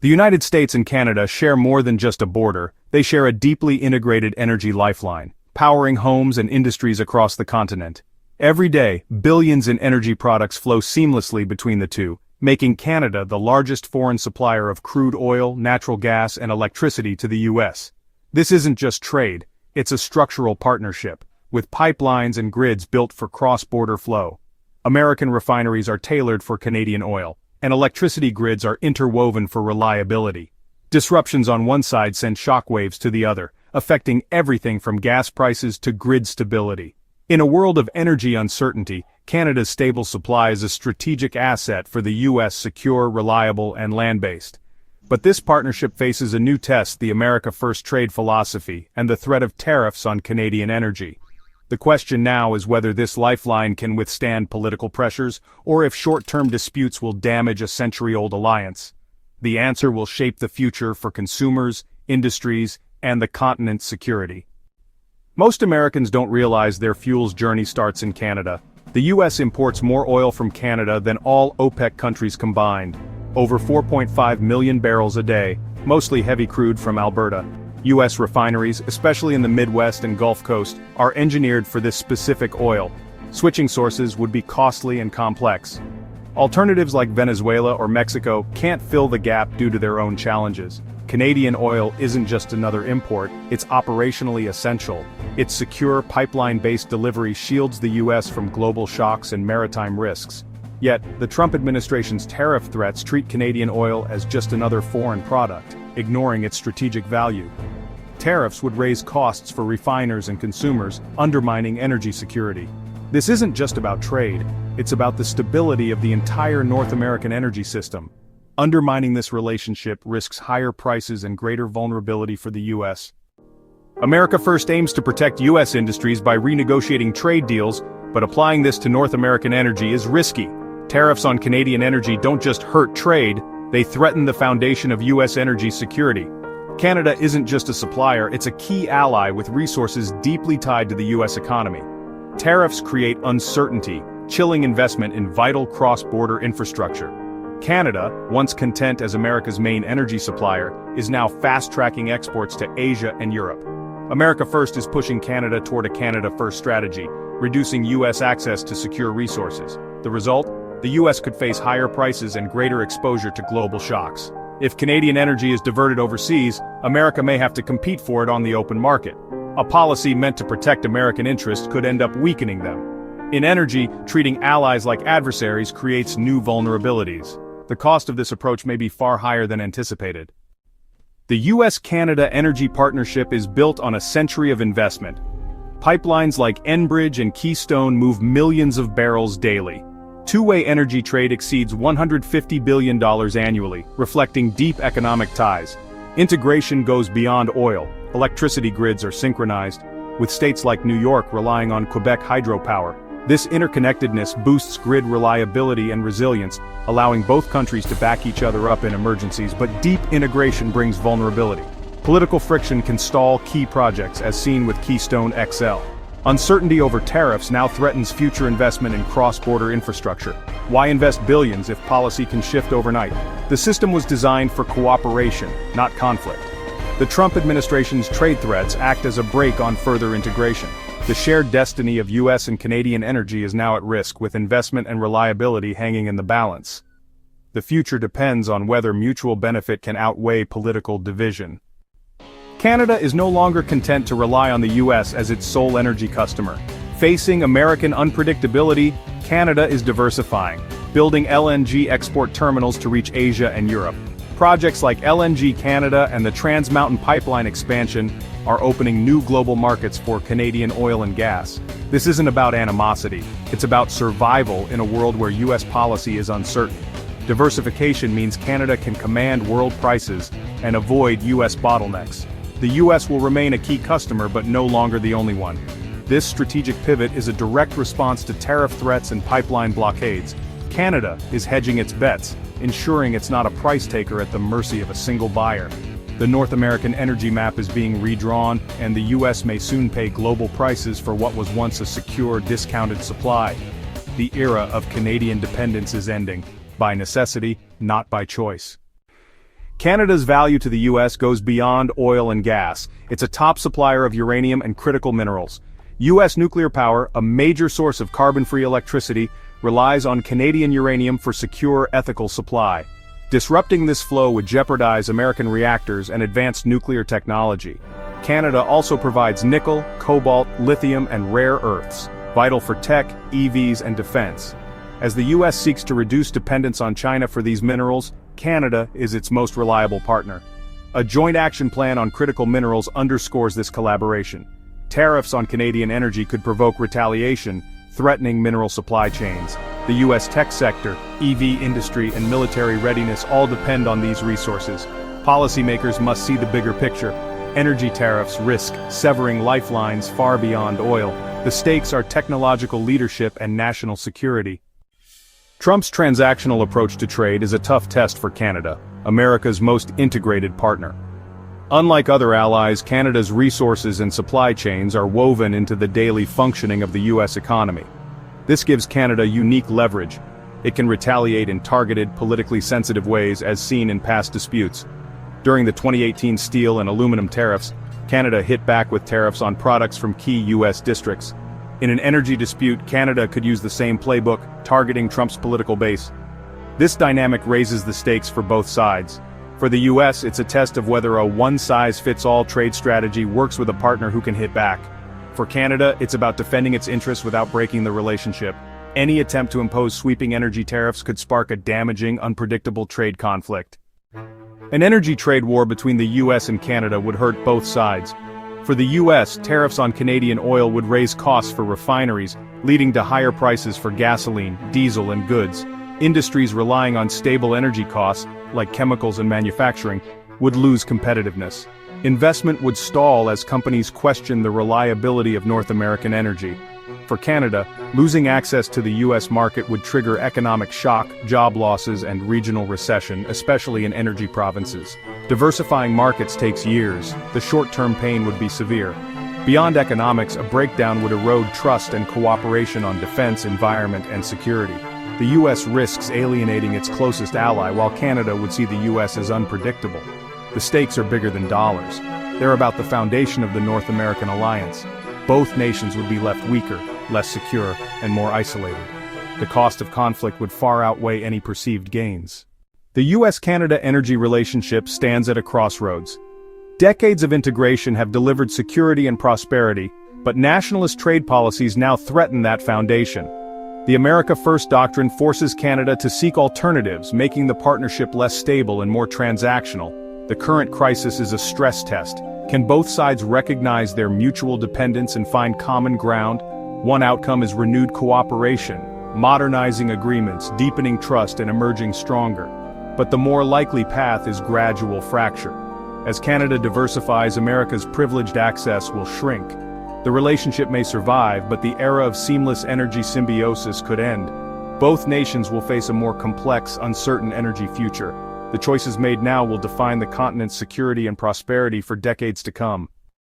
The United States and Canada share more than just a border, they share a deeply integrated energy lifeline, powering homes and industries across the continent. Every day, billions in energy products flow seamlessly between the two, making Canada the largest foreign supplier of crude oil, natural gas, and electricity to the U.S. This isn't just trade, it's a structural partnership, with pipelines and grids built for cross-border flow. American refineries are tailored for Canadian oil, and electricity grids are interwoven for reliability. Disruptions on one side send shockwaves to the other, affecting everything from gas prices to grid stability. In a world of energy uncertainty, Canada's stable supply is a strategic asset for the U.S. secure, reliable, and land-based. But this partnership faces a new test: the America First trade philosophy and the threat of tariffs on Canadian energy. The question now is whether this lifeline can withstand political pressures, or if short-term disputes will damage a century-old alliance. The answer will shape the future for consumers, industries, and the continent's security. Most Americans don't realize their fuel's journey starts in Canada. The U.S. imports more oil from Canada than all OPEC countries combined, over 4.5 million barrels a day, mostly heavy crude from Alberta. U.S. refineries, especially in the Midwest and Gulf Coast, are engineered for this specific oil. Switching sources would be costly and complex. Alternatives like Venezuela or Mexico can't fill the gap due to their own challenges. Canadian oil isn't just another import, it's operationally essential. Its secure pipeline-based delivery shields the U.S. from global shocks and maritime risks. Yet, the Trump administration's tariff threats treat Canadian oil as just another foreign product, ignoring its strategic value. Tariffs would raise costs for refiners and consumers, undermining energy security. This isn't just about trade, it's about the stability of the entire North American energy system. Undermining this relationship risks higher prices and greater vulnerability for the U.S. America First aims to protect U.S. industries by renegotiating trade deals, but applying this to North American energy is risky. Tariffs on Canadian energy don't just hurt trade, they threaten the foundation of U.S. energy security. Canada isn't just a supplier, it's a key ally with resources deeply tied to the U.S. economy. Tariffs create uncertainty, chilling investment in vital cross-border infrastructure. Canada, once content as America's main energy supplier, is now fast-tracking exports to Asia and Europe. America First is pushing Canada toward a Canada First strategy, reducing U.S. access to secure resources. The result? The U.S. could face higher prices and greater exposure to global shocks. If Canadian energy is diverted overseas, America may have to compete for it on the open market. A policy meant to protect American interests could end up weakening them. In energy, treating allies like adversaries creates new vulnerabilities. The cost of this approach may be far higher than anticipated. The U.S.-Canada energy partnership is built on a century of investment. Pipelines like Enbridge and Keystone move millions of barrels daily. Two-way energy trade exceeds $150 billion annually, reflecting deep economic ties. Integration goes beyond oil. Electricity grids are synchronized, with states like New York relying on Quebec hydropower. This interconnectedness boosts grid reliability and resilience, allowing both countries to back each other up in emergencies, but deep integration brings vulnerability. Political friction can stall key projects, as seen with Keystone XL. Uncertainty over tariffs now threatens future investment in cross-border infrastructure. Why invest billions if policy can shift overnight? The system was designed for cooperation, not conflict. The Trump administration's trade threats act as a brake on further integration. The shared destiny of U.S. and Canadian energy is now at risk, with investment and reliability hanging in the balance. The future depends on whether mutual benefit can outweigh political division. Canada is no longer content to rely on the U.S. as its sole energy customer. Facing American unpredictability, Canada is diversifying, building LNG export terminals to reach Asia and Europe. Projects like LNG Canada and the Trans Mountain Pipeline expansion are opening new global markets for Canadian oil and gas. This isn't about animosity, it's about survival in a world where U.S. policy is uncertain. Diversification means Canada can command world prices and avoid U.S. bottlenecks. The U.S. will remain a key customer, but no longer the only one. This strategic pivot is a direct response to tariff threats and pipeline blockades. Canada is hedging its bets, ensuring it's not a price taker at the mercy of a single buyer. The North American energy map is being redrawn, and the U.S. may soon pay global prices for what was once a secure, discounted supply. The era of Canadian dependence is ending, by necessity, not by choice. Canada's value to the US goes beyond oil and gas. It's a top supplier of uranium and critical minerals. US nuclear power, a major source of carbon-free electricity, relies on Canadian uranium for secure, ethical supply. Disrupting this flow would jeopardize American reactors and advanced nuclear technology. Canada also provides nickel, cobalt, lithium, and rare earths, vital for tech, EVs, and defense. As the US seeks to reduce dependence on China for these minerals, Canada is its most reliable partner. A joint action plan on critical minerals underscores this collaboration. Tariffs on Canadian energy could provoke retaliation, threatening mineral supply chains. The US tech sector, EV industry, and military readiness all depend on these resources. Policymakers must see the bigger picture. Energy tariffs risk severing lifelines far beyond oil. The stakes are technological leadership and national security. Trump's transactional approach to trade is a tough test for Canada, America's most integrated partner. Unlike other allies, Canada's resources and supply chains are woven into the daily functioning of the US economy. This gives Canada unique leverage. It can retaliate in targeted, politically sensitive ways as seen in past disputes. During the 2018 steel and aluminum tariffs, Canada hit back with tariffs on products from key US districts. In an energy dispute, Canada could use the same playbook, targeting Trump's political base. This dynamic raises the stakes for both sides. For the US, it's a test of whether a one-size-fits-all trade strategy works with a partner who can hit back. For Canada, it's about defending its interests without breaking the relationship. Any attempt to impose sweeping energy tariffs could spark a damaging, unpredictable trade conflict. An energy trade war between the US and Canada would hurt both sides. For the US, tariffs on Canadian oil would raise costs for refineries, leading to higher prices for gasoline, diesel, and goods. Industries relying on stable energy costs, like chemicals and manufacturing, would lose competitiveness. Investment would stall as companies question the reliability of North American energy. For Canada, losing access to the US market would trigger economic shock, job losses, and regional recession, especially in energy provinces. Diversifying markets takes years. The short-term pain would be severe. Beyond economics, a breakdown would erode trust and cooperation on defense, environment, and security. The US risks alienating its closest ally, while Canada would see the US as unpredictable. The stakes are bigger than dollars. They're about the foundation of the North American alliance. Both nations would be left weaker, less secure, and more isolated. The cost of conflict would far outweigh any perceived gains. The US-Canada energy relationship stands at a crossroads. Decades of integration have delivered security and prosperity, but nationalist trade policies now threaten that foundation. The America First Doctrine forces Canada to seek alternatives, making the partnership less stable and more transactional. The current crisis is a stress test. Can both sides recognize their mutual dependence and find common ground? One outcome is renewed cooperation, modernizing agreements, deepening trust, and emerging stronger. But the more likely path is gradual fracture. As Canada diversifies, America's privileged access will shrink. The relationship may survive, but the era of seamless energy symbiosis could end. Both nations will face a more complex, uncertain energy future. The choices made now will define the continent's security and prosperity for decades to come.